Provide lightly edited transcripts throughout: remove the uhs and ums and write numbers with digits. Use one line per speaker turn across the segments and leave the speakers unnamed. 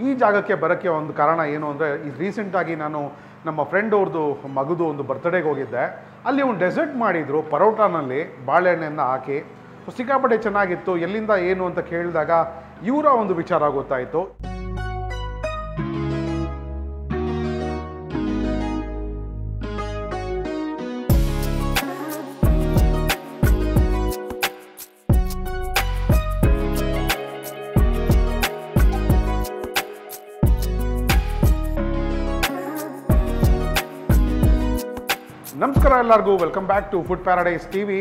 ಈ ಜಾಗಕ್ಕೆ ಬರೋಕ್ಕೆ ಒಂದು ಕಾರಣ ಏನು ಅಂದರೆ ಈ ರೀಸೆಂಟಾಗಿ ನಾನು ನಮ್ಮ ಫ್ರೆಂಡ್ ಅವ್ರದ್ದು ಮಗದು ಒಂದು ಬರ್ತ್ಡೇಗೆ ಹೋಗಿದ್ದೆ. ಅಲ್ಲಿ ಒಂದು ಡೆಸರ್ಟ್ ಮಾಡಿದರು ಪರೋಟಾನಲ್ಲಿ ಬಾಳೆಹಣ್ಣನ್ನು ಹಾಕಿ. ಸಿಕ್ಕಾಪಟ್ಟೆ ಚೆನ್ನಾಗಿತ್ತು. ಎಲ್ಲಿಂದ ಏನು ಅಂತ ಕೇಳಿದಾಗ ಇವರ ಒಂದು ವಿಚಾರ ಗೊತ್ತಾಯಿತು. ನಮಸ್ಕಾರ ಎಲ್ಲರಿಗೂ, welcome back to food paradise TV.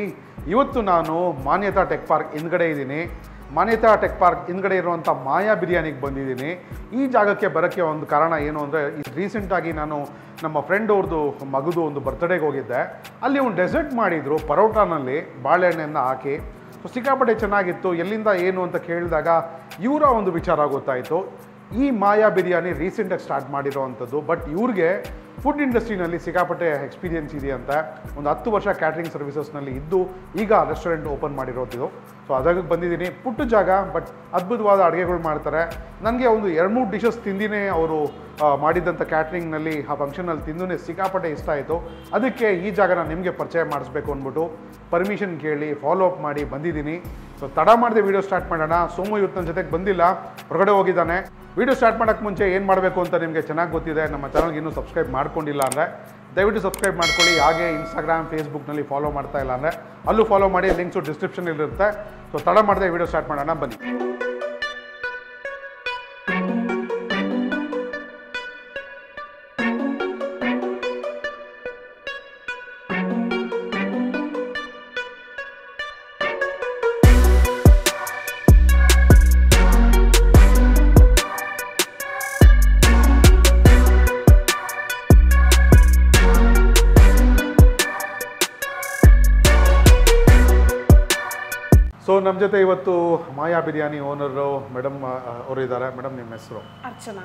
ಇವತ್ತು ನಾನು ಮಾನ್ಯತಾ ಟೆಕ್ ಪಾರ್ಕ್ ಹಿಂದ್ಗಡೆ ಇದ್ದೀನಿ. ಮಾನ್ಯತಾ ಟೆಕ್ ಪಾರ್ಕ್ ಹಿಂದ್ಗಡೆ ಇರುವಂಥ ಮಾಯಾ ಬಿರಿಯಾನಿಗೆ ಬಂದಿದ್ದೀನಿ. ಈ ಜಾಗಕ್ಕೆ ಬರೋಕ್ಕೆ ಒಂದು ಕಾರಣ ಏನು ಅಂದರೆ ಈ ರೀಸೆಂಟಾಗಿ ನಾನು ನಮ್ಮ ಫ್ರೆಂಡ್ ಅವ್ರದ್ದು ಮಗದು ಒಂದು ಬರ್ತ್ಡೇಗೆ ಹೋಗಿದ್ದೆ. ಅಲ್ಲಿ ಒಂದು ಡೆಸರ್ಟ್ ಮಾಡಿದರು ಪರೋಟಾನಲ್ಲಿ ಬಾಳೆಹಣ್ಣನ್ನು ಹಾಕಿ. ಸಿಕ್ಕಾಪಟ್ಟೆ ಚೆನ್ನಾಗಿತ್ತು. ಎಲ್ಲಿಂದ ಏನು ಅಂತ ಕೇಳಿದಾಗ ಇವರ ಒಂದು ವಿಚಾರ ಗೊತ್ತಾಯಿತು. ಈ ಮಾಯಾ ಬಿರಿಯಾನಿ ರೀಸೆಂಟಾಗಿ ಸ್ಟಾರ್ಟ್ ಮಾಡಿರೋವಂಥದ್ದು. ಬಟ್ ಇವ್ರಿಗೆ ಫುಡ್ ಇಂಡಸ್ಟ್ರಿನಲ್ಲಿ ಸಿಕ್ಕಾಪಟ್ಟೆ ಎಕ್ಸ್ಪೀರಿಯನ್ಸ್ ಇದೆ ಅಂತ. ಒಂದು 10 ವರ್ಷ ಕ್ಯಾಟ್ರಿಂಗ್ ಸರ್ವಿಸಸ್ನಲ್ಲಿ ಇದ್ದು ಈಗ ರೆಸ್ಟೋರೆಂಟ್ ಓಪನ್ ಮಾಡಿರೋದು. ಸೊ ಅದಾಗ ಬಂದಿದ್ದೀನಿ. ಪುಟ್ಟ ಜಾಗ, ಬಟ್ ಅದ್ಭುತವಾದ ಅಡುಗೆಗಳು ಮಾಡ್ತಾರೆ. ನನಗೆ ಒಂದು 2-3 ಡಿಶಸ್ ತಿಂದಿನೇ ಅವರು ಮಾಡಿದ್ದಂಥ ಕ್ಯಾಟ್ರಿಂಗ್ನಲ್ಲಿ ಆ ಫಂಕ್ಷನಲ್ಲಿ ತಿಂದೂ ಸಿಕ್ಕಾಪಟ್ಟೆ ಇಷ್ಟ ಆಯಿತು. ಅದಕ್ಕೆ ಈ ಜಾಗನ ನಿಮಗೆ ಪರಿಚಯ ಮಾಡಿಸ್ಬೇಕು ಅಂದ್ಬಿಟ್ಟು ಪರ್ಮಿಷನ್ ಕೇಳಿ ಫಾಲೋ ಅಪ್ ಮಾಡಿ ಬಂದಿದ್ದೀನಿ. ಸೊ ತಡ ಮಾಡದೆ ವೀಡಿಯೋ ಸ್ಟಾರ್ಟ್ ಮಾಡೋಣ. ಸೋಮು ಇವತ್ತು ನನ್ನ ಜೊತೆಗೆ ಬಂದಿಲ್ಲ, ಹೊರಗಡೆ ಹೋಗಿದ್ದಾನೆ. ವೀಡಿಯೋ ಸ್ಟಾರ್ಟ್ ಮಾಡೋಕ್ಕೆ ಮುಂಚೆ ಏನು ಮಾಡಬೇಕು ಅಂತ ನಿಮಗೆ ಚೆನ್ನಾಗಿ ಗೊತ್ತಿದೆ. ನಮ್ಮ ಚಾನಲ್ಗೆ ಇನ್ನೂ ಸಬ್ಸ್ಕ್ರೈಬ್ ಮಾಡ್ಕೊಂಡಿಲ್ಲ ಅಂದರೆ ದಯವಿಟ್ಟು ಸಬ್ಸ್ಕ್ರೈಬ್ ಮಾಡ್ಕೊಳ್ಳಿ. ಹಾಗೆ ಇನ್ಸ್ಟಾಗ್ರಾಮ್, ಫೇಸ್ಬುಕ್ನಲ್ಲಿ ಫಾಲೋ ಮಾಡ್ತಾ ಇಲ್ಲ ಅಂದರೆ ಅಲ್ಲೂ ಫಾಲೋ ಮಾಡಿ. ಲಿಂಕ್ಸು ಡಿಸ್ಕ್ರಿಪ್ಷನಲ್ಲಿರುತ್ತೆ. ಸೊ ತಡ ಮಾಡದೆ ವೀಡಿಯೋ ಸ್ಟಾರ್ಟ್ ಮಾಡೋಣ, ಬನ್ನಿ. ಸೊ ನಮ್ಮ ಜೊತೆ ಇವತ್ತು ಮಾಯಾ ಬಿರಿಯಾನಿ ಓನರು ಮೇಡಮ್ ಅವರು ಇದ್ದಾರೆ. ಮೇಡಮ್, ನಿಮ್ಮ ಹೆಸರು?
ಅರ್ಚನಾ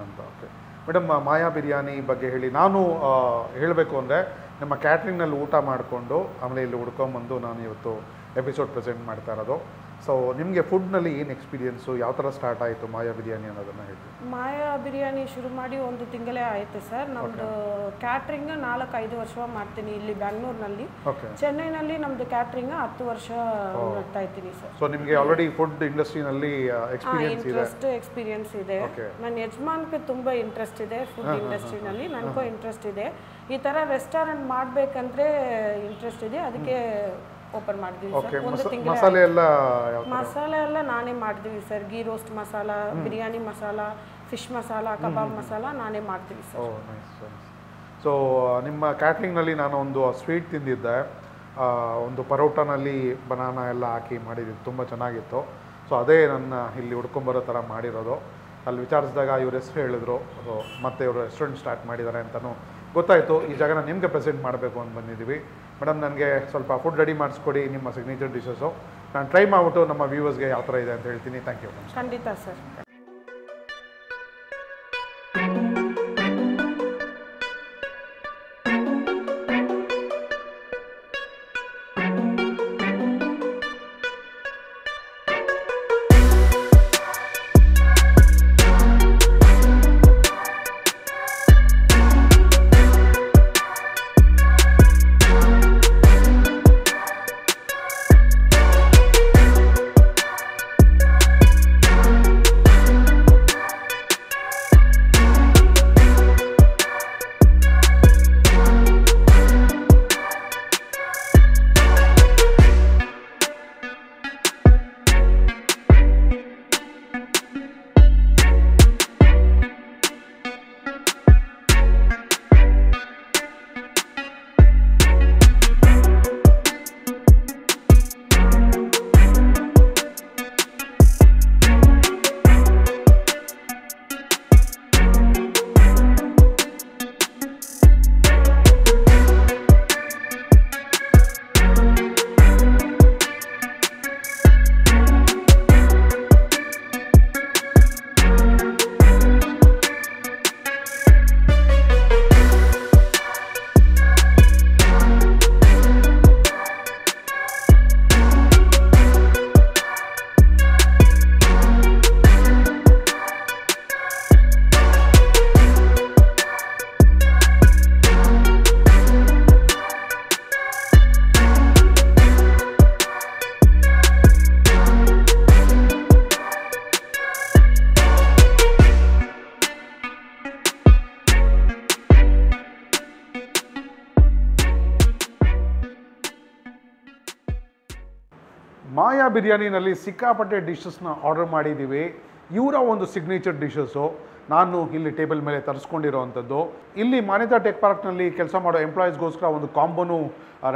ಅಂತ. ಓಕೆ ಮೇಡಮ್, ಮಾಯಾ ಬಿರಿಯಾನಿ ಬಗ್ಗೆ ಹೇಳಿ. ನಾನು ಹೇಳಬೇಕು ಅಂದರೆ ನಮ್ಮ ಕ್ಯಾಟ್ರಿಂಗ್ನಲ್ಲಿ ಊಟ ಮಾಡಿಕೊಂಡು ಆಮೇಲೆ ಇಲ್ಲಿ ಹುಡ್ಕೊಂಬಂದು ನಾನು ಇವತ್ತು ಎಪಿಸೋಡ್ ಪ್ರೆಸೆಂಟ್ ಮಾಡ್ತಾ ಇರೋದು. ಸೊ ನಿಮಗೆ ಫುಡ್ನಲ್ಲಿ ಏನು ಎಕ್ಸ್ಪೀರಿಯನ್ಸು, ಯಾವ ಥರ ಸ್ಟಾರ್ಟ್ ಆಯಿತು ಮಾಯಾ ಬಿರಿಯಾನಿ ಅನ್ನೋದನ್ನು ಹೇಳಿ.
ಮಾಯಾ ಬಿರಿಯಾನಿ ಶುರು ಮಾಡಿ 1 ತಿಂಗಳೇ ಆಯಿತು ಸರ್. ನಮ್ಮದು ಕ್ಯಾಟ್ರಿಂಗ್ 4-5 ವರ್ಷ ಮಾಡ್ತೀನಿ ಇಲ್ಲಿ ಬ್ಯಾಂಗ್ಳೂರ್ನಲ್ಲಿ. ಚೆನ್ನೈನಲ್ಲಿ ನಮ್ಮದು ಕ್ಯಾಟ್ರಿಂಗ್ 10 ವರ್ಷ ಮಾಡ್ತಾ ಇದ್ದೀನಿ ಸರ್.
ಸೊ ನಿಮಗೆ ಆಲ್ರೆಡಿ ಫುಡ್ ಇಂಡಸ್ಟ್ರಿನಲ್ಲಿ ಎಕ್ಸ್ಪೀರಿಯನ್ಸ್
ಇದೆ. ನನ್ನ ಯಜಮಾನ್ಗೆ ತುಂಬ ಇಂಟ್ರೆಸ್ಟ್ ಇದೆ ಫುಡ್ ಇಂಡಸ್ಟ್ರಿನಲ್ಲಿ. ನನಗೂ ಇಂಟ್ರೆಸ್ಟ್ ಇದೆ. ಈ ಥರ ರೆಸ್ಟೋರೆಂಟ್ ಮಾಡಬೇಕಂದ್ರೆ ಇಂಟ್ರೆಸ್ಟ್ ಇದೆ. ಅದಕ್ಕೆ ಓಪನ್ ಮಾಡಿದ್ವಿ ಸರ್. 1 ತಿಂಗಳು ಮಸಾಲೆ ಎಲ್ಲ ನಾನೇ ಮಾಡಿದ್ವಿ sir. Ghee roast masala, biryani masala, fish masala, kebab masala ನಾನೇ ಮಾಡ್ತೀವಿ ಸರ್.
ಸೊ ನಿಮ್ಮ ಕ್ಯಾಟ್ರಿಂಗ್ನಲ್ಲಿ ನಾನು ಒಂದು ಸ್ವೀಟ್ ತಿಂದಿದ್ದೆ, ಒಂದು ಪರೋಟಾನಲ್ಲಿ ಬನಾನಾ ಎಲ್ಲ ಹಾಕಿ ಮಾಡಿದ್ದು, ತುಂಬ ಚೆನ್ನಾಗಿತ್ತು. ಸೊ ಅದೇ ನನ್ನ ಇಲ್ಲಿ ಹುಡ್ಕೊಂಬರೋ ಥರ ಮಾಡಿರೋದು. ಅಲ್ಲಿ ವಿಚಾರಿಸಿದಾಗ ಇವ್ರ ಹೆಸರು ಹೇಳಿದ್ರು. ಸೊ ಮತ್ತೆ ಇವರು ರೆಸ್ಟೋರೆಂಟ್ ಸ್ಟಾರ್ಟ್ ಮಾಡಿದ್ದಾರೆ ಅಂತಲೂ ಗೊತ್ತಾಯಿತು. ಈ ಜಾಗನ ನಿಮಗೆ ಪ್ರೆಸೆಂಟ್ ಮಾಡಬೇಕು ಅಂತ ಬಂದಿದ್ದೀವಿ. ಮೇಡಮ್, ನನಗೆ ಸ್ವಲ್ಪ ಫುಡ್ ರೆಡಿ ಮಾಡಿಸ್ಕೊಡಿ, ನಿಮ್ಮ ಸಿಗ್ನೇಚರ್ ಡಿಶಸ್ಸು. ನಾನು ಟ್ರೈ ಮಾಡಿಬಿಟ್ಟು ನಮ್ಮ ವ್ಯೂವರ್ಸ್ಗೆ ಯಾವ ಥರ ಇದೆ ಅಂತ ಹೇಳ್ತೀನಿ. Thank you.
ಖಂಡಿತ ಸರ್.
ಮಾಯಾ ಬಿರಿಯಾನಿನಲ್ಲಿ ಸಿಕ್ಕಾಪಟ್ಟೆ ಡಿಶಸ್ನ ಆರ್ಡರ್ ಮಾಡಿದ್ದೀವಿ. ಇವರ ಒಂದು ಸಿಗ್ನೇಚರ್ ಡಿಶಸ್ಸು ನಾನು ಇಲ್ಲಿ ಟೇಬಲ್ ಮೇಲೆ ತರಿಸ್ಕೊಂಡಿರೋವಂಥದ್ದು. ಇಲ್ಲಿ ಮಾನ್ಯತಾ ಟೆಕ್ ಪಾರ್ಕ್ನಲ್ಲಿ ಕೆಲಸ ಮಾಡೋ ಎಂಪ್ಲಾಯೀಸ್ಗೋಸ್ಕರ ಒಂದು ಕಾಂಬೋನು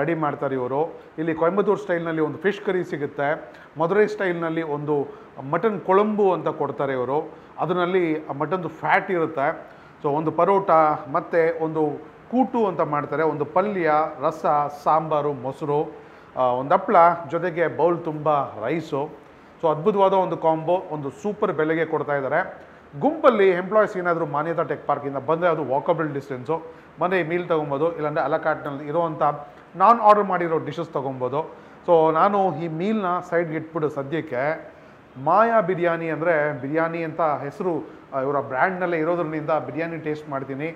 ರೆಡಿ ಮಾಡ್ತಾರೆ ಇವರು. ಇಲ್ಲಿ ಕೊಯಂಬತ್ತೂರು ಸ್ಟೈಲ್ನಲ್ಲಿ ಒಂದು ಫಿಶ್ ಕರಿ ಸಿಗುತ್ತೆ, ಮಧುರೈ ಸ್ಟೈಲ್ನಲ್ಲಿ ಒಂದು ಮಟನ್ ಕೊಳಂಬು ಅಂತ ಕೊಡ್ತಾರೆ ಇವರು. ಅದರಲ್ಲಿ ಮಟನ್ದು ಫ್ಯಾಟ್ ಇರುತ್ತೆ. ಸೊ ಒಂದು ಪರೋಟ ಮತ್ತು ಒಂದು ಕೂಟು ಅಂತ ಮಾಡ್ತಾರೆ, ಒಂದು ಪಲ್ಯ, ರಸ, ಸಾಂಬಾರು, ಮೊಸರು, ಒಂದು ಹಪ್ಪಳ, ಜೊತೆಗೆ ಬೌಲ್ ತುಂಬ ರೈಸು. ಸೊ ಅದ್ಭುತವಾದ ಒಂದು ಕಾಂಬೋ, ಒಂದು ಸೂಪರ್ ಬೆಲೆಗೆ ಕೊಡ್ತಾ ಇದ್ದಾರೆ. ಗುಂಪಲ್ಲಿ ಎಂಪ್ಲಾಯೀಸ್ ಏನಾದರೂ ಮಾನ್ಯತಾ ಟೆಕ್ ಪಾರ್ಕಿಂದ ಬಂದರೆ ಅದು ವಾಕಬಲ್ ಡಿಸ್ಟೆನ್ಸು, ಮನೆ ಮೀಲ್ ತೊಗೊಬೋದು, ಇಲ್ಲಾಂದರೆ ಅಲಕಾಟ್ನಲ್ಲಿ ಇರೋವಂಥ ನಾನು ಆರ್ಡರ್ ಮಾಡಿರೋ ಡಿಶಸ್ ತೊಗೊಬೋದು. ಸೊ ನಾನು ಈ ಮೀಲ್ನ ಸೈಡ್ಗೆ ಇಟ್ಬಿಟ್ಟು ಸದ್ಯಕ್ಕೆ ಮಾಯಾ ಬಿರಿಯಾನಿ ಅಂದರೆ ಬಿರಿಯಾನಿ ಅಂತ ಹೆಸರು ಇವರ ಬ್ರ್ಯಾಂಡ್ನಲ್ಲೇ ಇರೋದ್ರಿಂದ ಬಿರಿಯಾನಿ ಟೇಸ್ಟ್ ಮಾಡ್ತೀನಿ.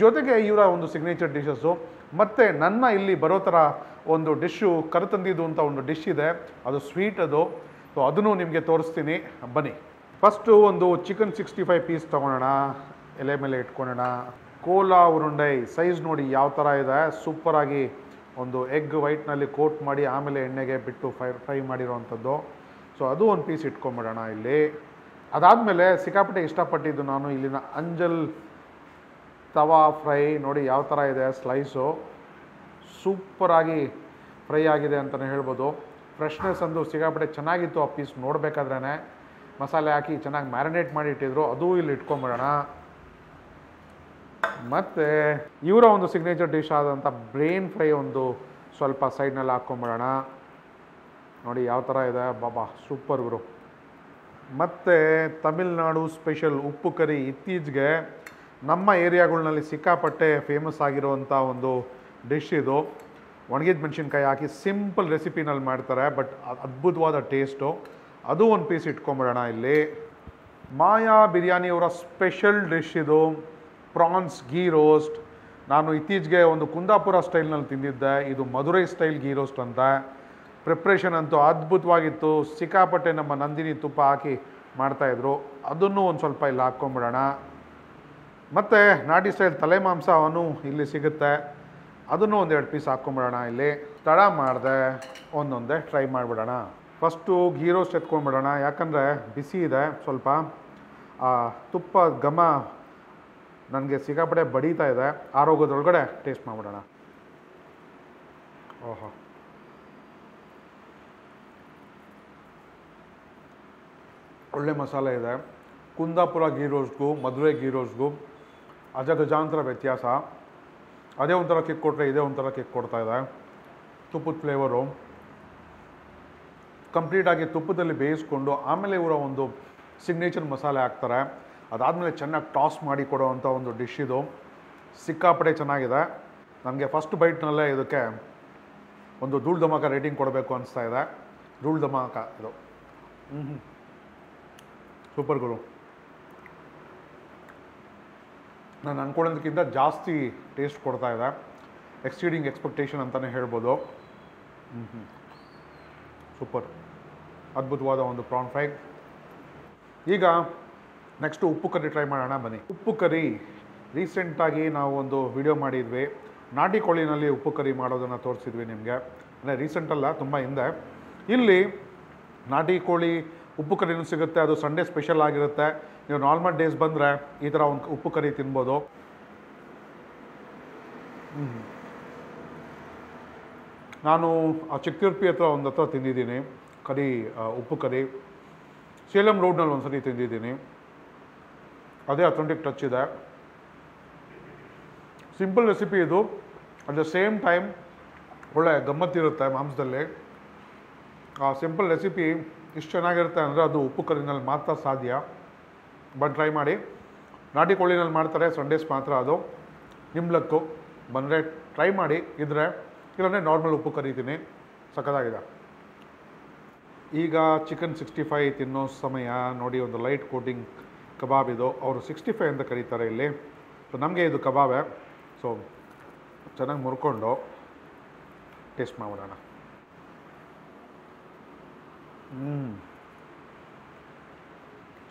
ಜೊತೆಗೆ ಇವರ ಒಂದು ಸಿಗ್ನೇಚರ್ ಡಿಶಸ್ಸು ಮತ್ತು ನನ್ನ ಇಲ್ಲಿ ಬರೋ ಥರ ಒಂದು ಡಿಶ್ಶು ಕರೆತಂದಿದ್ದು ಅಂತ ಒಂದು ಡಿಶ್ ಇದೆ, ಅದು ಸ್ವೀಟ್ ಅದು. ಸೊ ಅದನ್ನು ನಿಮಗೆ ತೋರಿಸ್ತೀನಿ, ಬನ್ನಿ. ಫಸ್ಟು ಒಂದು ಚಿಕನ್ 65 ಪೀಸ್ ತೊಗೊಳೋಣ, ಎಲೆ ಮೇಲೆ ಇಟ್ಕೊಳ್ಳೋಣ. ಕೋಲಾ ಉರುಂಡೈ ಸೈಜ್ ನೋಡಿ ಯಾವ ಥರ ಇದೆ, ಸೂಪರಾಗಿ ಒಂದು ಎಗ್ ವೈಟ್ನಲ್ಲಿ ಕೋಟ್ ಮಾಡಿ ಆಮೇಲೆ ಎಣ್ಣೆಗೆ ಬಿಟ್ಟು ಫ್ರೈ ಮಾಡಿರೋವಂಥದ್ದು. ಸೊ ಅದು ಒಂದು ಪೀಸ್ ಇಟ್ಕೊಂಬಿಡೋಣ ಇಲ್ಲಿ. ಅದಾದಮೇಲೆ ಸಿಕ್ಕಾಪಟ್ಟೆ ಇಷ್ಟಪಟ್ಟಿದ್ದು ನಾನು ಇಲ್ಲಿನ ಅಂಜಲ್ ತವಾ ಫ್ರೈ ನೋಡಿ ಯಾವ ಥರ ಇದೆ, ಸ್ಲೈಸು ಸೂಪರಾಗಿ ಫ್ರೈ ಆಗಿದೆ ಅಂತಲೇ ಹೇಳ್ಬೋದು. ಫ್ರೆಶ್ನೆಸ್ ಅಂದು ಸಿಕ್ಕಾಪಟ್ಟೆ ಚೆನ್ನಾಗಿತ್ತು ಆ ಪೀಸ್ ನೋಡಬೇಕಾದ್ರೇ. ಮಸಾಲೆ ಹಾಕಿ ಚೆನ್ನಾಗಿ ಮ್ಯಾರಿನೇಟ್ ಮಾಡಿ ಇಟ್ಟಿದ್ರು, ಅದು ಇಲ್ಲಿ ಇಟ್ಕೊಂಬಿಡೋಣ. ಮತ್ತು ಇವರ ಒಂದು ಸಿಗ್ನೇಚರ್ ಡಿಶ್ ಆದಂಥ ಬ್ರೇನ್ ಫ್ರೈ ಒಂದು ಸ್ವಲ್ಪ ಸೈಡ್ನಲ್ಲಿ ಹಾಕ್ಕೊಂಬಿಡೋಣ. ನೋಡಿ ಯಾವ ಥರ ಇದೆ, ಬಾಬಾ ಸೂಪರ್ ಗುರು. ಮತ್ತು ತಮಿಳ್ನಾಡು ಸ್ಪೆಷಲ್ ಉಪ್ಪು ಕರಿ, ಇತ್ತೀಚೆಗೆ ನಮ್ಮ ಏರಿಯಾಗಳಲ್ಲಿ ಸಿಕ್ಕಾಪಟ್ಟೆ ಫೇಮಸ್ ಆಗಿರುವಂಥ ಒಂದು ಡಿಶ್ ಇದು. ಒಣಗಿದ ಮೆಣಸಿನ್ಕಾಯಿ ಹಾಕಿ ಸಿಂಪಲ್ ರೆಸಿಪಿನಲ್ಲಿ ಮಾಡ್ತಾರೆ, ಬಟ್ ಅದ್ಭುತವಾದ ಟೇಸ್ಟು. ಅದು ಒಂದು ಪೀಸ್ ಇಟ್ಕೊಂಬಿಡೋಣ ಇಲ್ಲಿ. ಮಾಯಾ ಬಿರಿಯಾನಿಯವರ ಸ್ಪೆಷಲ್ ಡಿಶ್ ಇದು, ಪ್ರಾನ್ಸ್ ಗೀ ರೋಸ್ಟ್. ನಾನು ಇತ್ತೀಚೆಗೆ ಒಂದು ಕುಂದಾಪುರ ಸ್ಟೈಲ್ನಲ್ಲಿ ತಿಂದಿದ್ದೆ, ಇದು ಮಧುರೈ ಸ್ಟೈಲ್ ಗೀ ರೋಸ್ಟ್ ಅಂತ. ಪ್ರಿಪ್ರೇಷನ್ ಅಂತೂ ಅದ್ಭುತವಾಗಿತ್ತು, ಸಿಕ್ಕಾಪಟ್ಟೆ ನಮ್ಮ ನಂದಿನಿ ತುಪ್ಪ ಹಾಕಿ ಮಾಡ್ತಾಯಿದ್ರು. ಅದನ್ನು ಒಂದು ಸ್ವಲ್ಪ ಇಲ್ಲಿ ಹಾಕ್ಕೊಂಬಿಡೋಣ. ಮತ್ತು ನಾಟಿ ಸ್ಟೈಲ್ ತಲೆ ಮಾಂಸವನ್ನು ಇಲ್ಲಿ ಸಿಗುತ್ತೆ, ಅದನ್ನು ಒಂದೆರಡು ಪೀಸ್ ಹಾಕ್ಕೊಂಬಿಡೋಣ ಇಲ್ಲಿ. ತಡ ಮಾಡಿದೆ ಒಂದೊಂದೇ ಟ್ರೈ ಮಾಡಿಬಿಡೋಣ. ಫಸ್ಟು ಗೀ ರೋಸ್ಟ್ ಎತ್ಕೊಂಡ್ಬಿಡೋಣ, ಯಾಕಂದರೆ ಬಿಸಿ ಇದೆ ಸ್ವಲ್ಪ. ತುಪ್ಪ ಘಮ ನನಗೆ ಸಿಕ್ಕಾಪಟ್ಟೆ ಬಡೀತಾ ಇದೆ, ಆರೋಗ್ಯದೊಳಗಡೆ ಟೇಸ್ಟ್ ಮಾಡಿಬಿಡೋಣ. ಓಹೋ, ಒಳ್ಳೆ ಮಸಾಲೆ ಇದೆ. ಕುಂದಾಪುರ ಗೀ ರೋಸ್ಟ್ಗೂ ಮಧುರೈ ಗೀ ರೋಸ್ಟ್ಗೂ ಅಜಗಜಾಂತರ ವ್ಯತ್ಯಾಸ. ಅದೇ ಒಂಥರ ಕಿಕ್ ಕೊಟ್ಟರೆ ಇದೇ ಒಂಥರ ಕಿಕ್ ಕೊಡ್ತಾ ಇದೆ. ತುಪ್ಪದ ಫ್ಲೇವರು ಕಂಪ್ಲೀಟಾಗಿ ತುಪ್ಪದಲ್ಲಿ ಬೇಯಿಸ್ಕೊಂಡು ಆಮೇಲೆ ಇವರ ಒಂದು ಸಿಗ್ನೇಚರ್ ಮಸಾಲೆ ಹಾಕ್ತಾರೆ. ಅದಾದಮೇಲೆ ಚೆನ್ನಾಗಿ ಟಾಸ್ ಮಾಡಿ ಕೊಡೋವಂಥ ಒಂದು ಡಿಶ್ ಇದು. ಸಿಕ್ಕಾಪಟ್ಟೆ ಚೆನ್ನಾಗಿದೆ. ನನಗೆ ಫಸ್ಟ್ ಬೈಟ್ನಲ್ಲೇ ಇದಕ್ಕೆ ಒಂದು ಧೂಳ್ ಧಮಾಕ ರೇಟಿಂಗ್ ಕೊಡಬೇಕು ಅನಿಸ್ತಾ ಇದೆ. ಧೂಳ್ ಧಮಾಕ ಇದು ಸೂಪರ್ ಗುರು. ನಾನು ಅಂದ್ಕೊಳ್ಳೋದಕ್ಕಿಂತ ಜಾಸ್ತಿ ಟೇಸ್ಟ್ ಕೊಡ್ತಾ ಇದೆ, ಎಕ್ಸೀಡಿಂಗ್ ಎಕ್ಸ್ಪೆಕ್ಟೇಷನ್ ಅಂತಲೇ ಹೇಳ್ಬೋದು. ಸೂಪರ್, ಅದ್ಭುತವಾದ ಒಂದು ಪ್ರಾನ್ ಫ್ರೈ. ಈಗ ನೆಕ್ಸ್ಟು ಉಪ್ಪು ಕರಿ ಟ್ರೈ ಮಾಡೋಣ, ಬನ್ನಿ. ಉಪ್ಪು ಕರಿ ರೀಸೆಂಟಾಗಿ ನಾವು ಒಂದು ವಿಡಿಯೋ ಮಾಡಿದ್ವಿ, ನಾಟಿ ಕೋಳಿನಲ್ಲಿ ಉಪ್ಪು ಕರಿ ಮಾಡೋದನ್ನು ತೋರಿಸಿದ್ವಿ ನಿಮಗೆ. ಅಂದರೆ ರೀಸೆಂಟಲ್ಲ, ತುಂಬ ಹಿಂದೆ. ಇಲ್ಲಿ ನಾಟಿ ಕೋಳಿ ಉಪ್ಪು ಕರಿನೂ ಸಿಗುತ್ತೆ, ಅದು ಸಂಡೇ ಸ್ಪೆಷಲ್ ಆಗಿರುತ್ತೆ. ನೀವು ನಾರ್ಮಲ್ ಡೇಸ್ ಬಂದರೆ ಈ ಥರ ಒಂದು ಉಪ್ಪು ಕರಿ ತಿನ್ಬೋದು. ನಾನು ಚಿಕ್ಕತಿರುಪತಿ ಹತ್ರ ಒಂದು ಹತ್ರ ತಿಂದಿದ್ದೀನಿ ಕರಿ, ಉಪ್ಪು ಕರಿ. ಸೇಲಂ ರೋಡ್ನಲ್ಲಿ ಒಂದು ಸರಿ ತಿಂದಿದ್ದೀನಿ, ಅದೇ ಅಥೆಂಟಿಕ್ ಟಚ್ ಇದೆ. ಸಿಂಪಲ್ ರೆಸಿಪಿ ಇದು, ಅಟ್ ದ ಸೇಮ್ ಟೈಮ್ ಒಳ್ಳೆ ಗಮ್ಮತ್ತಿರುತ್ತೆ ಮಾಂಸದಲ್ಲಿ. ಆ ಸಿಂಪಲ್ ರೆಸಿಪಿ ಇಷ್ಟು ಚೆನ್ನಾಗಿರುತ್ತೆ ಅಂದರೆ ಅದು ಉಪ್ಪು ಕರಿನಲ್ಲಿ ಮಾತ್ರ ಸಾಧ್ಯ. ಬಟ್ ಟ್ರೈ ಮಾಡಿ. ನಾಟಿ ಕೋಳಿನಲ್ಲಿ ಮಾಡ್ತಾರೆ ಸಂಡೇಸ್ ಮಾತ್ರ, ಅದು ನಿಮ್ಮ ಲಕ್ಕು. ಬಂದರೆ ಟ್ರೈ ಮಾಡಿ, ಇದ್ದರೆ ಇಲ್ಲಾಂದರೆ ನಾರ್ಮಲ್ ಉಪ್ಪು ಕರಿತೀನಿ, ಸಖತ್ತಾಗಿದೆ. ಈಗ ಚಿಕನ್ 65 ತಿನ್ನೋ ಸಮಯ ನೋಡಿ. ಒಂದು ಲೈಟ್ ಕೋಟಿಂಗ್ ಕಬಾಬ್ ಇದು, ಅವರು 65 ಅಂತ ಕರೀತಾರೆ ಇಲ್ಲಿ. ಸೊ ನಮಗೆ ಇದು ಕಬಾಬೇ. ಸೊ ಚೆನ್ನಾಗಿ ಮುರ್ಕೊಂಡು ಟೇಸ್ಟ್ ಮಾಡಿಬಿಡೋಣ.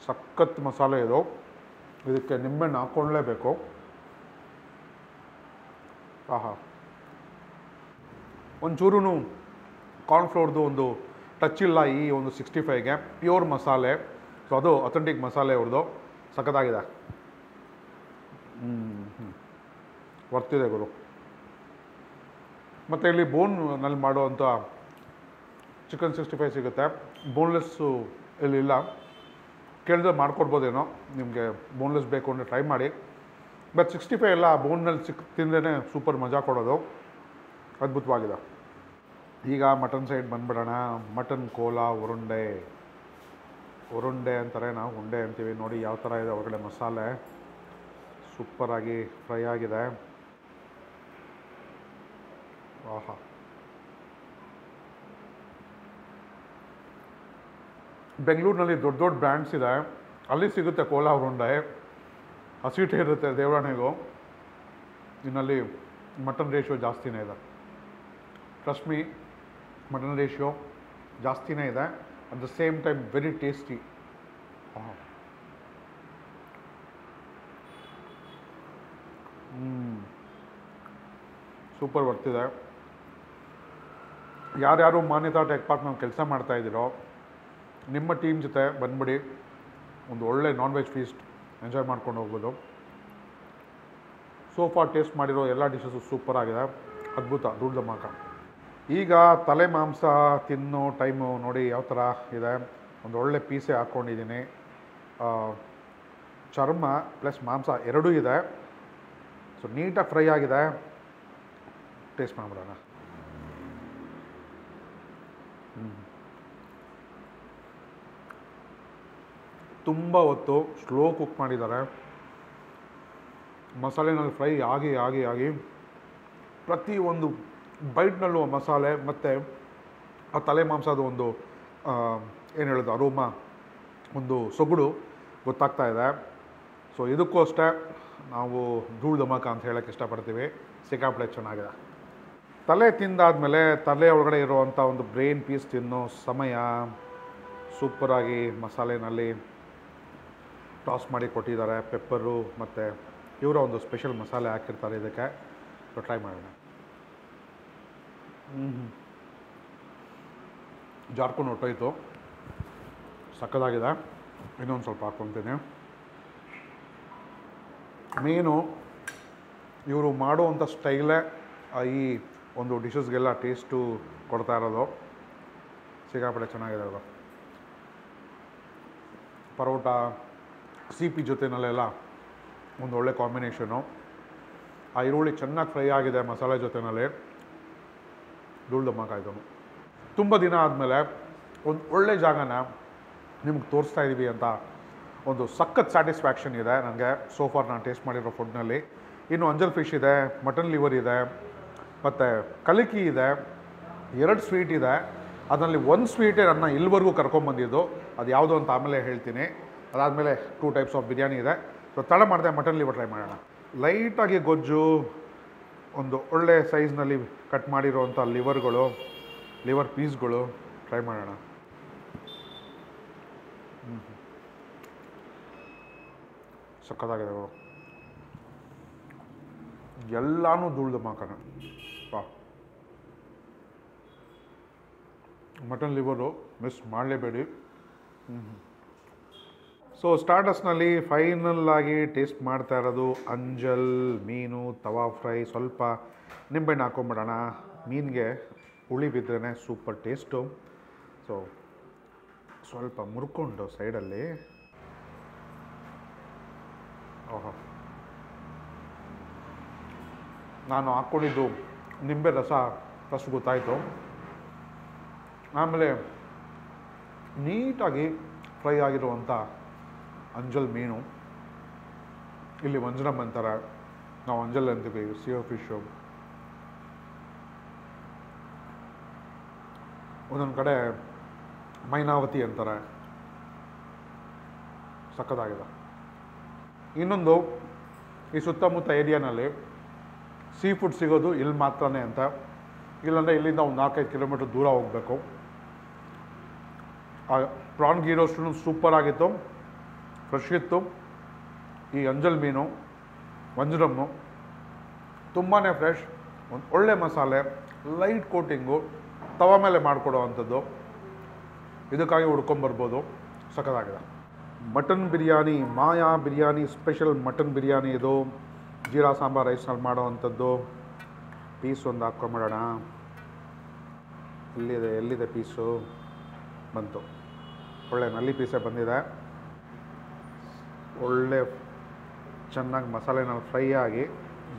ಸಖತ್ ಮಸಾಲೆ ಇದು, ಇದಕ್ಕೆ ನಿಂಬೆಹಣ್ಣು ಹಾಕ್ಕೊಳ್ಳೇಬೇಕು. ಆಹಾ, ಒಂಚೂರು ಕಾರ್ನ್ಫ್ಲೋರ್ದು ಒಂದು ಟಚ್ ಇಲ್ಲ ಈ ಒಂದು 65ಗೆ. ಪ್ಯೂರ್ ಮಸಾಲೆ, ಸೊ ಅದು ಅಥೆಂಟಿಕ್ ಮಸಾಲೆ ಅವ್ರದ್ದು, ಸಖತ್ತಾಗಿದೆ. ವರ್ತಿದೆ ಗುರು. ಮತ್ತು ಇಲ್ಲಿ ಬೋನ್ನಲ್ಲಿ ಮಾಡುವಂಥ ಚಿಕನ್ 65 ಸಿಗುತ್ತೆ. ಬೋನ್ಲೆಸ್ಸು ಇಲ್ಲಿಲ್ಲ, ಕೇಳಿದ್ರೆ ಮಾಡ್ಕೊಡ್ಬೋದೇನೋ. ನಿಮಗೆ ಬೋನ್ಲೆಸ್ ಬೇಕು ಅಂದರೆ ಟ್ರೈ ಮಾಡಿ. ಬಟ್ 65 ಎಲ್ಲ ಬೋನ್ನಲ್ಲಿ ತಿಂದೇ ಸೂಪರ್ ಮಜಾ ಕೊಡೋದು, ಅದ್ಭುತವಾಗಿದೆ. ಈಗ ಮಟನ್ ಸೈಡ್ ಬಂದ್ಬಿಡೋಣ. ಮಟನ್ ಕೋಲಾ ಉರುಂಡೆ ಅಂತಾರೆ, ನಾವು ಉಂಡೆ ಅಂತೀವಿ. ನೋಡಿ ಯಾವ ಥರ ಇದೆ ಹೊರಗಡೆ ಮಸಾಲೆ, ಸೂಪರಾಗಿ ಫ್ರೈ ಆಗಿದೆ. ಆಹಾ, ಬೆಂಗಳೂರಿನಲ್ಲಿ ದೊಡ್ಡ ದೊಡ್ಡ ಬ್ರ್ಯಾಂಡ್ಸ್ ಇದೆ, ಅಲ್ಲಿ ಸಿಗುತ್ತೆ ಕೋಲಾ ಉರುಂಡೆ, ಹಸಿಟ್ಟೆ ಇರುತ್ತೆ ದೇವರಾಣೆಗೂ. ಇನ್ನಲ್ಲಿ ಮಟನ್ ರೇಷಿಯೋ ಜಾಸ್ತಿನೇ ಇದೆ. ಟ್ರಸ್ಟ್ ಮೀ, ಮಟನ್ ರೇಷಿಯೋ ಜಾಸ್ತಿನೇ ಇದೆ. At the same time very tasty. Super ಬರ್ತಿದೆ. ಯಾರ್ಯಾರು ಮಾನ್ಯತಾ ಟೆಕ್ ಪಾರ್ಕ್ನಲ್ಲಿ ಕೆಲಸ ಮಾಡ್ತಾ ಇದ್ದೀರೋ ನಿಮ್ಮ ಟೀಮ್ ಜೊತೆ ಬಂದ್ಬಿಡಿ, ಒಂದು ಒಳ್ಳೆ ನಾನ್ ವೆಜ್ ಫೀಸ್ಟ್ ಎಂಜಾಯ್ ಮಾಡ್ಕೊಂಡು ಹೋಗ್ಬೋದು. ಸೋಫಾ ಟೇಸ್ಟ್ ಮಾಡಿರೋ ಎಲ್ಲ ಡಿಶಸ್ಸು ಸೂಪರ್ ಆಗಿದೆ, ಅದ್ಭುತ, ಧೂಳ್ ಧಮಾಕ. ಈಗ ತಲೆ ಮಾಂಸ ತಿನ್ನೋ ಟೈಮು ನೋಡಿ ಯಾವ ಥರ ಇದೆ. ಒಂದು ಒಳ್ಳೆ ಪೀಸೆ ಹಾಕ್ಕೊಂಡಿದ್ದೀನಿ. ಚರ್ಮ ಪ್ಲಸ್ ಮಾಂಸ ಎರಡೂ ಇದೆ. ಸೊ ನೀಟಾಗಿ ಫ್ರೈ ಆಗಿದೆ. ಟೇಸ್ಟ್ ಮಾಡಿಬಿಡೋಣ. ತುಂಬ ಹೊತ್ತು ಸ್ಲೋ ಕುಕ್ ಮಾಡಿದ್ದಾರೆ. ಮಸಾಲೆನಲ್ಲಿ ಫ್ರೈ ಆಗಿ ಆಗಿ ಆಗಿ ಪ್ರತಿ ಒಂದು ಬೈಟ್ನಲ್ಲೂ ಮಸಾಲೆ ಮತ್ತು ಆ ತಲೆ ಮಾಂಸದ ಒಂದು ಏನು ಹೇಳೋದು ಅರೋಮಾ, ಒಂದು ಸೊಗಡು ಗೊತ್ತಾಗ್ತಾ ಇದೆ. ಸೊ ಇದಕ್ಕೂ ಅಷ್ಟೇ ನಾವು ಧೂಳ್ ಧಮಾಕ ಅಂತ ಹೇಳೋಕ್ಕೆ ಇಷ್ಟಪಡ್ತೀವಿ. ಸಿಕ್ಕಾಪಟ್ಟೆ ಚೆನ್ನಾಗಿದೆ. ತಲೆ ತಿಂದಾದಮೇಲೆ ತಲೆ ಒಳಗಡೆ ಇರುವಂಥ ಒಂದು ಬ್ರೈನ್ ಪೀಸ್ ತಿನ್ನೋ ಸಮಯ. ಸೂಪರಾಗಿ ಮಸಾಲೆನಲ್ಲಿ ಟಾಸ್ ಮಾಡಿ ಕೊಟ್ಟಿದ್ದಾರೆ. ಪೆಪ್ಪರು ಮತ್ತು ಇವರ ಒಂದು ಸ್ಪೆಷಲ್ ಮಸಾಲೆ ಹಾಕಿರ್ತಾರೆ ಇದಕ್ಕೆ. ಸೊ ಟ್ರೈ ಮಾಡೋಣ. ಜಾರ್ಕೊಂಡು ಹೊಟ್ಟೋಯ್ತು, ಸಕ್ಕದಾಗಿದೆ. ಇನ್ನೊಂದು ಸ್ವಲ್ಪ ಹಾಕ್ಕೊತೀನಿ. ಮೇನು ಇವರು ಮಾಡುವಂಥ ಸ್ಟೈಲೇ ಈ ಒಂದು ಡಿಶಸ್ಗೆಲ್ಲ ಟೇಸ್ಟು ಕೊಡ್ತಾ ಇರೋದು. ಸಿಕ್ಕಾಪಟ್ಟೆ ಚೆನ್ನಾಗಿದೆ ಅದು. ಪರೋಟ ಸಿಪಿ ಜೊತೆನಲ್ಲೆಲ್ಲ ಒಂದು ಒಳ್ಳೆ ಕಾಂಬಿನೇಷನು. ಆ ಈರುಳ್ಳಿ ಚೆನ್ನಾಗಿ ಫ್ರೈ ಆಗಿದೆ ಮಸಾಲೆ ಜೊತೆನಲ್ಲಿ. ಧೂಳ್ ಧಮಾಕ ಆಯಿತು. ತುಂಬ ದಿನ ಆದಮೇಲೆ ಒಂದು ಒಳ್ಳೆ ಜಾಗನ ನಿಮ್ಗೆ ತೋರಿಸ್ತಾ ಇದ್ದೀವಿ ಅಂತ ಒಂದು ಸಖತ್ ಸ್ಯಾಟಿಸ್ಫ್ಯಾಕ್ಷನ್ ಇದೆ ನನಗೆ ಸೋಫಾರ್ ನಾನು ಟೇಸ್ಟ್ ಮಾಡಿರೋ ಫುಡ್ನಲ್ಲಿ. ಇನ್ನು ಅಂಜಲ್ ಫಿಶ್ ಇದೆ, ಮಟನ್ ಲಿವರ್ ಇದೆ, ಮತ್ತು ಕಲಿಕಿ ಇದೆ, 2 ಸ್ವೀಟ್ ಇದೆ. ಅದರಲ್ಲಿ ಒಂದು ಸ್ವೀಟೇ ನನ್ನ ಇಲ್ಲಿವರೆಗೂ ಕರ್ಕೊಂಬಂದಿದ್ದು, ಅದು ಯಾವುದೋ ಅಂತ ಆಮೇಲೆ ಹೇಳ್ತೀನಿ. ಅದಾದಮೇಲೆ 2 ಟೈಪ್ಸ್ ಆಫ್ ಬಿರಿಯಾನಿ ಇದೆ. ಸೊ ತಡ ಮಾಡಿದೆ ಮಟನ್ ಲಿವರ್ ಟ್ರೈ ಮಾಡೋಣ. ಲೈಟಾಗಿ ಗೊಜ್ಜು, ಒಂದು ಒಳ್ಳೆ ಸೈಜ್ನಲ್ಲಿ ಕಟ್ ಮಾಡಿರೋವಂಥ ಲಿವರ್ ಪೀಸ್ಗಳು ಟ್ರೈ ಮಾಡೋಣ. ಸಕ್ಕತ್ತಾಗಿದೆ. ಎಲ್ಲಾನು ಧೂಳ್ ಧಮಾಕನ. ಮಟನ್ ಲಿವರು ಮಿಸ್ ಮಾಡಲೇಬೇಡಿ. ಸೊ ಸ್ಟಾರ್ಟರ್ಸ್ನಲ್ಲಿ ಫೈನಲ್ ಆಗಿ ಟೇಸ್ಟ್ ಮಾಡ್ತಾ ಇರೋದು ಅಂಜಲ್ ಮೀನು ತವಾ ಫ್ರೈ. ಸ್ವಲ್ಪ ನಿಂಬೆಹಣ್ಣು ಹಾಕೊಂಬಿಡೋಣ. ಮೀನಿಗೆ ಹುಳಿ ಬಿದ್ದರೆ ಸೂಪರ್ ಟೇಸ್ಟು. ಸೊ ಸ್ವಲ್ಪ ಮುರ್ಕೊಂಡು ಸೈಡಲ್ಲಿ. ಓಹೋ, ನಾನು ಹಾಕ್ಕೊಂಡಿದ್ದು ನಿಂಬೆ ರಸ ಫಸ್ಟ್ ಗೊತ್ತಾಯಿತು. ಆಮೇಲೆ ನೀಟಾಗಿ ಫ್ರೈ ಆಗಿರುವಂಥ ಅಂಜಲ್ ಮೀನು. ಇಲ್ಲಿ ವಂಜನಮ್ ಅಂತಾರೆ, ನಾವು ಅಂಜಲ್ ಅಂತೀವಿ, ಸಿಯೋ ಫಿಶು. ಒಂದೊಂದು ಕಡೆ ಮೈನಾವತಿ ಅಂತಾರೆ. ಸಕ್ಕತ್ತಾಗಿದೆ. ಇನ್ನೊಂದು, ಈ ಸುತ್ತಮುತ್ತ ಏರಿಯಾನಲ್ಲಿ ಸೀ ಫುಡ್ ಸಿಗೋದು ಇಲ್ಲಿ ಮಾತ್ರನೇ ಅಂತ. ಇಲ್ಲಾಂದರೆ ಇಲ್ಲಿಂದ ಒಂದು 4-5 ಕಿಲೋಮೀಟ್ರ್ ದೂರ ಹೋಗಬೇಕು. ಪ್ರಾನ್ ಗೀ ರೋಸ್ಟು ಸೂಪರ್ ಆಗಿತ್ತು, ಫ್ರೆಶ್ ಇತ್ತು. ಈ ಅಂಜಲ್ ಮೀನು ವಂಜರಮ್ಮು ತುಂಬಾ ಫ್ರೆಶ್, ಒಂದು ಒಳ್ಳೆ ಮಸಾಲೆ, ಲೈಟ್ ಕೋಟಿಂಗು, ತವ ಮೇಲೆ ಮಾಡಿಕೊಡೋ ಅಂಥದ್ದು. ಇದಕ್ಕಾಗಿ ಹುಡ್ಕೊಂಬರ್ಬೋದು. ಸಖತ್ತಾಗಿದೆ. ಮಟನ್ ಬಿರಿಯಾನಿ, ಮಾಯಾ ಬಿರಿಯಾನಿ ಸ್ಪೆಷಲ್ ಮಟನ್ ಬಿರಿಯಾನಿ ಇದು. ಜೀರಾ ಸಾಂಬಾರ್ ರೈಸ್ನಲ್ಲಿ ಮಾಡೋವಂಥದ್ದು. ಪೀಸ್ ಒಂದು ಹಾಕ್ಕೊಂಬಿಡೋಣ. ಎಲ್ಲಿದೆ ಪೀಸು? ಬಂತು. ಒಳ್ಳೆ ನಲ್ಲಿ ಪೀಸೇ ಬಂದಿದೆ. ಒಳ್ಳೆ ಚೆನ್ನಾಗಿ ಮಸಾಲೆನಲ್ಲಿ ಫ್ರೈ ಆಗಿ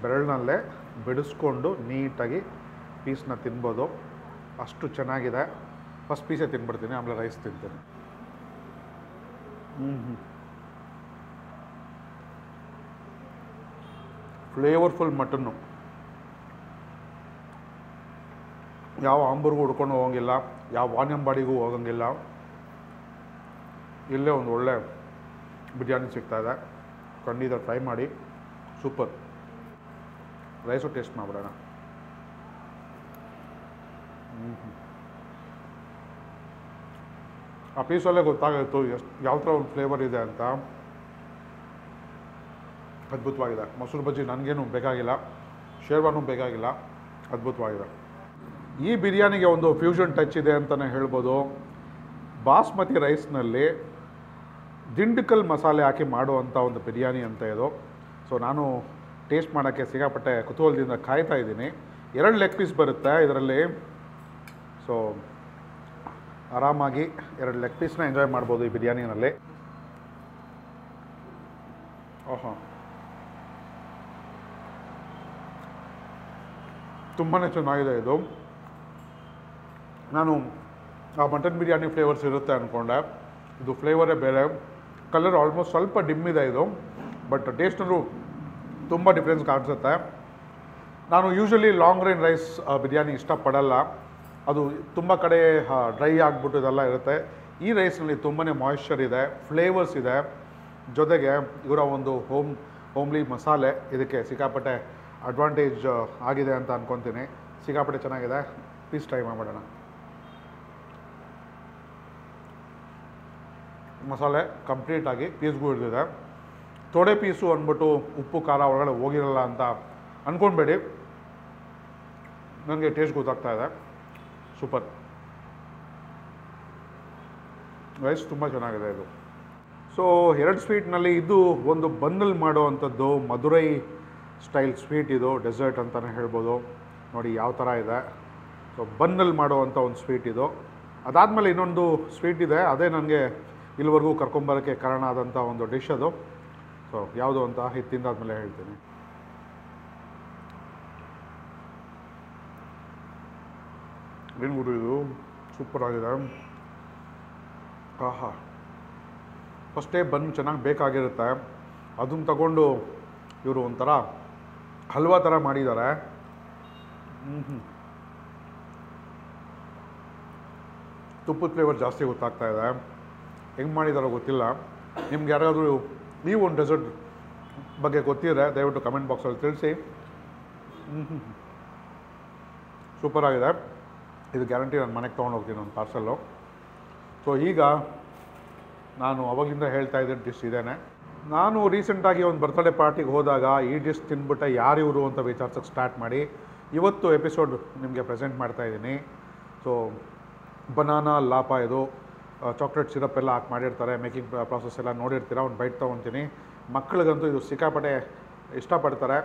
ಬೆರಳಿನಲ್ಲೇ ಬಿಡಿಸ್ಕೊಂಡು ನೀಟಾಗಿ ಪೀಸ್ನ ತಿನ್ಬೋದು. ಅಷ್ಟು ಚೆನ್ನಾಗಿದೆ. ಫಸ್ಟ್ ಪೀಸೇ ತಿನ್ಬಿಡ್ತೀನಿ, ಆಮೇಲೆ ರೈಸ್ ತಿಂತೀನಿ. Flavourful mutton. ಯಾವ ಆಂಬರ್ಗೂ ಹುಡ್ಕೊಂಡು ಹೋಗಂಗಿಲ್ಲ, ಯಾವ ವಾನ್ಯಂಬಾಡಿಗೂ ಹೋಗಂಗಿಲ್ಲ. ಇಲ್ಲೇ ಒಂದು ಒಳ್ಳೆ ಬಿರಿಯಾನಿ ಸಿಗ್ತಾಯಿದೆ. ಖಂಡಿತ ಟ್ರೈ ಮಾಡಿ. ಸೂಪರ್. ರೈಸು ಟೇಸ್ಟ್ ಮಾಡಿಬಿಡೋಣ. ಆ ಪೀಸಲ್ಲೇ ಗೊತ್ತಾಗಿತ್ತು ಯಾವ ಥರ ಒಂದು ಫ್ಲೇವರ್ ಇದೆ ಅಂತ. ಅದ್ಭುತವಾಗಿದೆ. ಮೊಸರು ಬಜ್ಜಿ ನನಗೇನು ಬೇಕಾಗಿಲ್ಲ, ಶೇರ್ವಾನು ಬೇಕಾಗಿಲ್ಲ. ಅದ್ಭುತವಾಗಿದೆ. ಈ ಬಿರಿಯಾನಿಗೆ ಒಂದು ಫ್ಯೂಷನ್ ಟಚ್ ಇದೆ ಅಂತಲೇ ಹೇಳ್ಬೋದು. ಬಾಸ್ಮತಿ ರೈಸ್ನಲ್ಲಿ ದಿಂಡಿಕಲ್ ಮಸಾಲೆ ಹಾಕಿ ಮಾಡುವಂಥ ಒಂದು ಬಿರಿಯಾನಿ ಅಂತ ಇದು. ಸೊ ನಾನು ಟೇಸ್ಟ್ ಮಾಡೋಕ್ಕೆ ಸಿಕ್ಕಾಪಟ್ಟೆ ಕುತೂಹಲದಿಂದ ಕಾಯ್ತಾ ಇದ್ದೀನಿ. 2 ಲೆಗ್ ಪೀಸ್ ಬರುತ್ತೆ ಇದರಲ್ಲಿ. ಸೊ ಆರಾಮಾಗಿ 2 ಲೆಗ್ ಪೀಸ್ನ ಎಂಜಾಯ್ ಮಾಡ್ಬೋದು ಈ ಬಿರಿಯಾನಿನಲ್ಲಿ. ಓಹೋ, ತುಂಬಾ ಚೆನ್ನಾಗಿದೆ ಇದು. ನಾನು ಆ ಮಟನ್ ಬಿರಿಯಾನಿ ಫ್ಲೇವರ್ಸ್ ಇರುತ್ತೆ ಅಂದ್ಕೊಂಡೆ. ಇದು ಫ್ಲೇವರೇ ಬೇರೆ. ಕಲರ್ ಆಲ್ಮೋಸ್ಟ್ ಸ್ವಲ್ಪ ಡಿಮ್ ಇದೆ ಇದು, ಬಟ್ ಟೇಸ್ಟಲ್ಲೂ ತುಂಬ ಡಿಫ್ರೆನ್ಸ್ ಕಾಣಿಸುತ್ತೆ. ನಾನು usually long grain rice biryani ಇಷ್ಟಪಡಲ್ಲ. ಅದು ತುಂಬ ಕಡೆ ಡ್ರೈ ಆಗಿಬಿಟ್ಟು ಇದೆಲ್ಲ ಇರುತ್ತೆ. ಈ ರೈಸ್ನಲ್ಲಿ ತುಂಬಾ ಮಾಯಿಶ್ಚರ್ ಇದೆ, ಫ್ಲೇವರ್ಸ್ ಇದೆ. ಜೊತೆಗೆ ಇವರ ಒಂದು ಹೋಮ್ಲಿ ಮಸಾಲೆ ಇದಕ್ಕೆ ಸಿಕ್ಕಾಪಟ್ಟೆ ಅಡ್ವಾಂಟೇಜ್ ಆಗಿದೆ ಅಂತ ಅಂದ್ಕೊತೀನಿ. ಸಿಕ್ಕಾಪಟ್ಟೆ ಚೆನ್ನಾಗಿದೆ. ಪೀಸ್ ಟ್ರೈ ಮಾಡೋಣ. ಮಸಾಲೆ ಕಂಪ್ಲೀಟಾಗಿ ಪೀಸ್ಗೂ ಹಿಡಿದಿದೆ. ತೊಡೆ ಪೀಸು ಅಂದ್ಬಿಟ್ಟು ಉಪ್ಪು ಖಾರ ಒಳಗಡೆ ಹೋಗಿರಲ್ಲ ಅಂತ ಅಂದ್ಕೊಳ್ಬೇಡಿ. ನನಗೆ ಟೇಸ್ಟ್ ಗೊತ್ತಾಗ್ತಾ ಇದೆ. ಸೂಪರ್. ರೈಸ್ ತುಂಬ ಚೆನ್ನಾಗಿದೆ ಇದು. ಸೊ 2 ಸ್ವೀಟ್ನಲ್ಲಿ ಇದು ಒಂದು ಬನ್ನಲ್ಲಿ ಮಾಡೋವಂಥದ್ದು ಮಧುರೈ ಸ್ಟೈಲ್ ಸ್ವೀಟ್. ಇದು ಡೆಸರ್ಟ್ ಅಂತಲೇ ಹೇಳ್ಬೋದು. ನೋಡಿ ಯಾವ ಥರ ಇದೆ. ಸೊ ಬನ್ನಲ್ಲಿ ಮಾಡೋವಂಥ ಒಂದು ಸ್ವೀಟ್ ಇದು. ಅದಾದಮೇಲೆ ಇನ್ನೊಂದು ಸ್ವೀಟ್ ಇದೆ, ಅದೇ ನನಗೆ ಇಲ್ಲಿವರೆಗೂ ಕರ್ಕೊಂಬರೋಕ್ಕೆ ಕಾರಣ ಆದಂಥ ಒಂದು ಡಿಶ್ ಅದು. ಸೊ ಯಾವುದು ಅಂತ ತಿಂದಾದ್ಮೇಲೆ ಹೇಳ್ತೀನಿ. ಏನು ಗುರು ಇದು, ಸೂಪರಾಗಿದೆ. ಆಹಾ, ಫಸ್ಟೇ ಬನ್ ಚೆನ್ನಾಗಿ ಬೇಕಾಗಿರುತ್ತೆ. ಅದನ್ನು ತಗೊಂಡು ಇವರು ಒಂಥರ ಹಲ್ವಾ ಥರ ಮಾಡಿದ್ದಾರೆ. ತುಪ್ಪದ ಫ್ಲೇವರ್ ಜಾಸ್ತಿ ಗೊತ್ತಾಗ್ತಾ ಇದೆ. ಹೆಂಗೆ ಮಾಡಿದಾರೋ ಗೊತ್ತಿಲ್ಲ. ನಿಮ್ಗೆ ಯಾರಾದರೂ ಈ ಒಂದು ಡೆಸರ್ಟ್ ಬಗ್ಗೆ ಗೊತ್ತಿದ್ರೆ ದಯವಿಟ್ಟು ಕಮೆಂಟ್ ಬಾಕ್ಸಲ್ಲಿ ತಿಳಿಸಿ. ಸೂಪರಾಗಿದೆ. ಇದು ಗ್ಯಾರಂಟಿ ನನ್ನ ಮನೆಗೆ ತೊಗೊಂಡು ಹೋಗ್ತೀನಿ ಒಂದು ಪಾರ್ಸಲ್ಲು. ಸೊ ಈಗ ನಾನು ಅವಾಗಿಂದ ಹೇಳ್ತಾ ಇದ್ದ ಡಿಶ್ ಇದೇನೆ. ನಾನು ರೀಸೆಂಟಾಗಿ ಒಂದು ಬರ್ತ್ಡೇ ಪಾರ್ಟಿಗೆ ಹೋದಾಗ ಈ ಡಿಶ್ ತಿಂದ್ಬಿಟ್ಟೆ ಯಾರಿವರು ಅಂತ ವಿಚಾರಿಸೋಕ್ಕೆ ಸ್ಟಾರ್ಟ್ ಮಾಡಿ ಇವತ್ತು ಎಪಿಸೋಡ್ ನಿಮಗೆ ಪ್ರೆಸೆಂಟ್ ಮಾಡ್ತಾಯಿದ್ದೀನಿ. ಸೊ ಬನಾನಾ ಲಾಪ ಇದು ಚಾಕ್ಲೇಟ್ ಸಿರಪ್ ಎಲ್ಲ ಹಾಕಿ ಮಾಡಿರ್ತಾರೆ. ಮೇಕಿಂಗ್ ಪ್ರಾಸೆಸ್ ಎಲ್ಲ ನೋಡಿರ್ತೀರ. ಒಂದು ಬೈಟ್ ತೊಗೊತೀನಿ. ಮಕ್ಕಳಿಗಂತೂ ಇದು ಸಿಕ್ಕಾಪಟ್ಟೆ ಇಷ್ಟಪಡ್ತಾರೆ.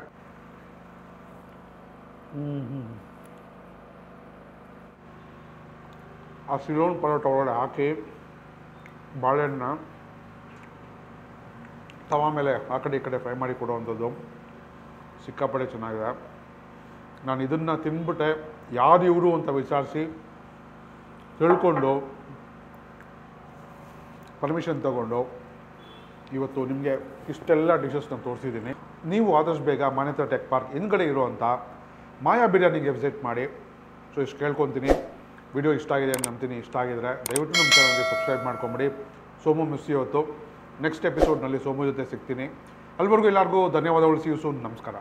ಆ ಸಿಲೋನ್ ಪರೋಟ ಒಳಗಡೆ ಹಾಕಿ ಬಾಳೆಹಣ್ಣ ತವಾ ಮೇಲೆ ಆ ಕಡೆ ಈ ಕಡೆ ಫ್ರೈ ಮಾಡಿ ಕೊಡುವಂಥದ್ದು ಸಿಕ್ಕಾಪಟ್ಟೆ ಚೆನ್ನಾಗಿದೆ. ನಾನು ಇದನ್ನು ತಿಂದ್ಬಿಟ್ಟೆ ಯಾರು ಇವರು ಅಂತ ವಿಚಾರಿಸಿ ತಿಳ್ಕೊಂಡು ಪರ್ಮಿಷನ್ ತಗೊಂಡು ಇವತ್ತು ನಿಮಗೆ ಇಷ್ಟೆಲ್ಲ ಡಿಶಸ್ನ ತೋರಿಸಿದ್ದೀನಿ. ನೀವು ಆದಷ್ಟು ಬೇಗ ಮಾನ್ಯತಾ ಟೆಕ್ ಪಾರ್ಕ್ ಹಿಂದ್ಗಡೆ ಇರುವಂಥ ಮಾಯಾ ಬಿರಿಯಾನಿಗೆ ವಿಸಿಟ್ ಮಾಡಿ. ಸೊ ಇಷ್ಟು ಕೇಳ್ಕೊತೀನಿ. ವಿಡಿಯೋ ಇಷ್ಟ ಆಗಿದೆ ಅಂತ ನಂಬ್ತೀನಿ. ಇಷ್ಟ ಆಗಿದರೆ ದಯವಿಟ್ಟು ನಮ್ಮ ಚಾನಲ್ಗೆ ಸಬ್ಸ್ಕ್ರೈಬ್ ಮಾಡ್ಕೊಂಬಿಡಿ. ಸೋಮು ಮಿಸ್ ಇವತ್ತು ನೆಕ್ಸ್ಟ್ ಎಪಿಸೋಡ್ನಲ್ಲಿ ಸೋಮು ಜೊತೆ ಸಿಗ್ತೀನಿ. ಅಲ್ಲಿವರೆಗೂ ಎಲ್ಲರಿಗೂ ಧನ್ಯವಾದಗಳು. See you soon. ನಮಸ್ಕಾರ.